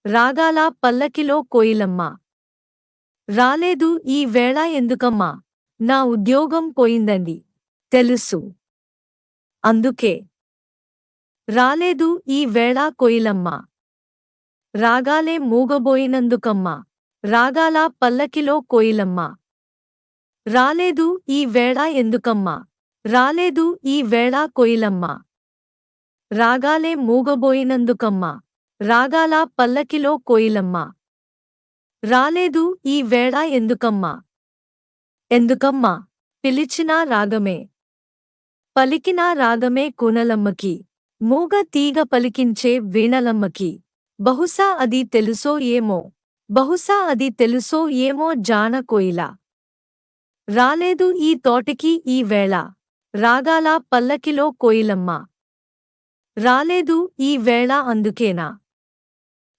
రాగాల పల్లకిలో కోయిలమ్మ. రాలేదు ఈ వేళ ఎందుకమ్మా? నా ఉద్యోగం పోయిందండి. తెలుసు. అందుకే రాలేదు ఈ వేళ కోయిలమ్మ. రాగాలే మూగబోయినందుకమ్మా. రాగాల పల్లకిలో కోయిలమ్మ. రాలేదు ఈ వేళ ఎందుకమ్మా? రాలేదు ఈ వేళ కోయిలమ్మ. రాగాలే మూగబోయినందుకమ్మా. రాగాల పల్లకిలో కోయిలమ్మ. రాలేదు ఈ వేళ ఎందుకమ్మా? ఎందుకమ్మా? పిలిచినా రాగమే. పలికినా రాగమే కూనలమ్మకి. మూగ తీగ పలికించే వీణలమ్మకి. బహుశా అది తెలుసో ఏమో. బహుశా అది తెలుసో ఏమో జాన కోయిల. రాలేదు ఈ తోటకి ఈ వేళ. రాగాల పల్లకిలో కోయిలమ్మ. రాలేదు ఈ వేళ అందుకేనా?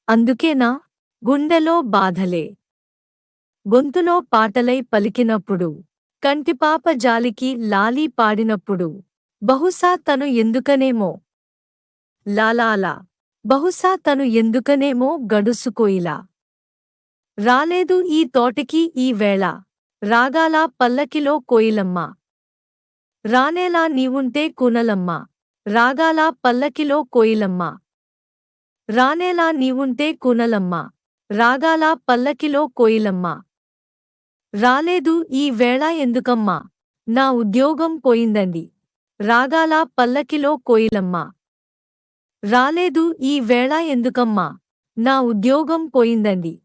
అందుకేనా? గుండెలో బాధలే గొంతులో పాటలై పలికినప్పుడు. కంటిపాప జాలికి లాలీ పాడినప్పుడు. బహుశా తను ఎందుకనేమో. లాలాలా. బహుశా తను ఎందుకనేమో గడుసుకోయిలా. రాలేదు ఈ తోటకి ఈ వేళ. రాగాల పల్లకిలో కోయిలమ్మ. రానేలా నీవుంటే కూనలమ్మ. రాగాల పల్లకిలో కోయిలమ్మ. రానేలా నీవుంటే కూనలమ్మ. రాగాల పల్లకిలో కోయిలమ్మ. రాలేదు ఈ వేళ ఎందుకమ్మా? నా ఉద్యోగం పోయిందండి. రాగాల పల్లకిలో కోయిలమ్మ. రాలేదు ఈ వేళ ఎందుకమ్మా? నా ఉద్యోగం పోయిందండి.